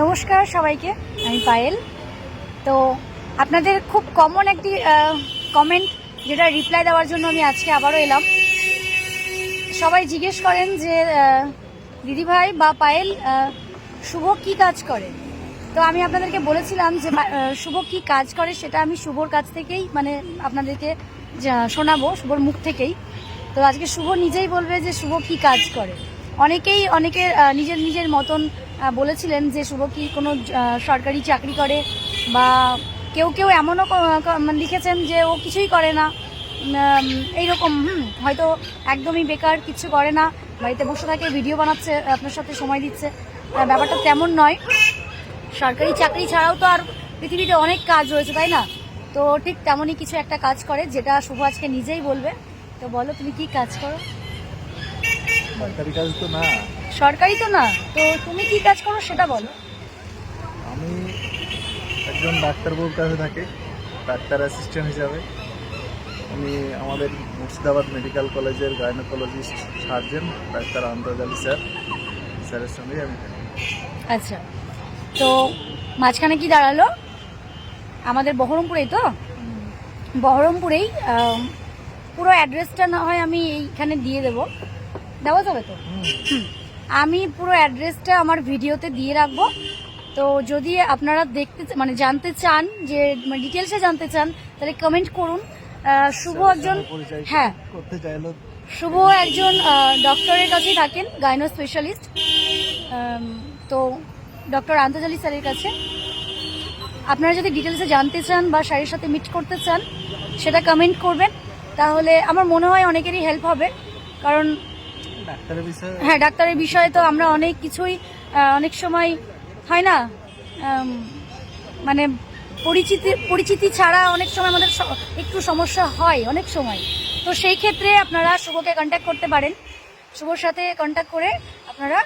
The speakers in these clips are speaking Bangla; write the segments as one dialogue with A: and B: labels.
A: নমস্কার সবাইকে, আমি পায়েল। তো আপনাদের খুব কমন একটি কমেন্ট, যেটা রিপ্লাই দেওয়ার জন্য আমি আজকে আবারও এলাম। সবাই জিজ্ঞেস করেন যে দিদিভাই বা পায়েল, শুভ কি কাজ করে। তো আমি আপনাদেরকে বলেছিলাম যে শুভ কি কাজ করে সেটা আমি শুভর কাছ থেকেই আপনাদেরকে শোনাবো, শুভর মুখ থেকেই। তো আজকে শুভ নিজেই বলবে যে শুভ কি কাজ করে। অনেকের নিজের নিজের মতন বলেছিলেন যে শুভ কি কোনো সরকারি চাকরি করে, বা কেউ এমনও লিখেছেন যে ও কিছুই করে না, এইরকম হয়তো একদমই বেকার, কিছু করে না, বাড়িতে বসে থাকে, ভিডিও বানাচ্ছে, আপনার সাথে সময় দিচ্ছে। ব্যাপারটা তেমন নয়। সরকারি চাকরি ছাড়াও তো আর পৃথিবীতে অনেক কাজ রয়েছে, তাই না? তো ঠিক তেমনই কিছু একটা কাজ করে, যেটা শুভ আজকে নিজেই বলবে। তো বলো, তুমি কি কাজ করো?
B: সরকারি কাজ তো না।
A: সরকারি তো না, তো তুমি কি কাজ করো সেটা বলো।
B: আমি একজন ডাক্তারবাবুর কাছে থাকি, ডাক্তার অ্যাসিস্ট্যান্ট হিসাবে। উনি আমাদের মুর্শিদাবাদ মেডিকেল কলেজের গাইনোকোলজিস্ট সার্জন ডাক্তার আন্তর্জালি স্যারের সঙ্গেই আমি থাকি।
A: আচ্ছা, তো মাঝখানে কি দাঁড়ালো? আমাদের বহরমপুরেই তো, বহরমপুরেই পুরো অ্যাড্রেসটা না হয় আমি এইখানে দিয়ে দেওয়া যাবে তো? আমি পুরো অ্যাড্রেসটা আমার ভিডিওতে দিয়ে রাখবো। তো যদি আপনারা জানতে চান, যে ডিটেলসে জানতে চান, তাহলে কমেন্ট করুন। শুভ একজন, হ্যাঁ,
B: করতে চাইলো।
A: শুভ একজন ডক্টরের কাছেই থাকেন, গাইনো স্পেশালিস্ট। তো ডক্টর আন্তর্জালি স্যারের কাছে আপনারা যদি ডিটেলসে জানতে চান বা স্যারের সাথে মিট করতে চান, সেটা কমেন্ট করবেন। তাহলে আমার মনে হয় অনেকেরই হেল্প হবে। কারণ হ্যাঁ, ডাক্তারের বিষয়ে তো আমরা অনেক কিছুই অনেক সময় হয় না, মানে পরিচিতি ছাড়া অনেক সময় আমাদের একটু সমস্যা হয় অনেক সময়। তো সেই ক্ষেত্রে আপনারা শুভকে কন্ট্যাক্ট করতে পারেন। শুভর সাথে কন্ট্যাক্ট করে আপনারা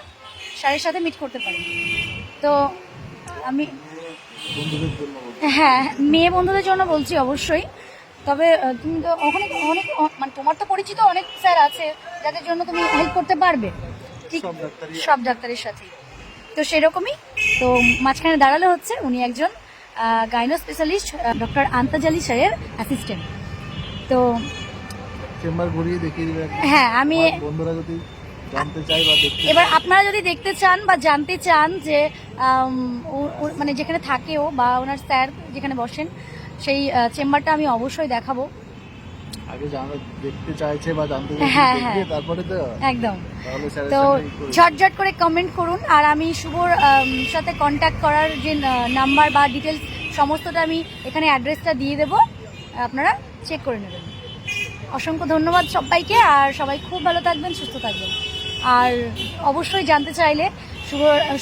A: স্যারের সাথে মিট করতে পারেন। তো আমি হ্যাঁ, মেয়ে বন্ধুদের জন্য বলছি অবশ্যই। তবে তুমি তো ওখানে অনেক তোমার তো পরিচিত অনেক স্যার আছে যাদের জন্য তুমি হেল্প করতে পারবে, ঠিক সব ডাক্তারের সাথে। তো সেরকমই। তো মাঝখানে দাঁড়ালে হচ্ছে উনি একজন গাইনো স্পেশালিস্ট, ডক্টর আন্তর্জালি স্যারের অ্যাসিস্ট্যান্ট। তো
B: চেম্বার ঘুরিয়ে দেখিয়ে দিবে।
A: হ্যাঁ, আমি
B: বন্ধুরা যদি জানতে চাই বা দেখতে,
A: এবার আপনারা যদি দেখতে চান বা জানতে চান যে যেখানে থাকে ও, বা ওনার স্যার যেখানে বসেন, সেই চেম্বারটা আমি অবশ্যই দেখাবো।
B: আগে দেখতে চাইছে বা জানতে
A: হ্যাঁ,
B: তারপরে তো
A: একদম। তো ঝটঝট করে কমেন্ট করুন। আর আমি শুভর সাথে কন্ট্যাক্ট করার যে নাম্বার বা ডিটেলস সমস্তটা আমি এখানে অ্যাড্রেসটা দিয়ে দেবো, আপনারা চেক করে নেবেন। অসংখ্য ধন্যবাদ সবাইকে, আর সবাই খুব ভালো থাকবেন, সুস্থ থাকবেন। আর অবশ্যই জানতে চাইলে,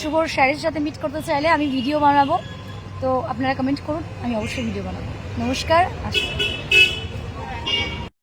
A: শুভর স্যারের সাথে মিট করতে চাইলে আমি ভিডিও বানাবো। তো আপনারা কমেন্ট করুন, আমি অবশ্যই ভিডিও বানাবো। নমস্কার, আসুন।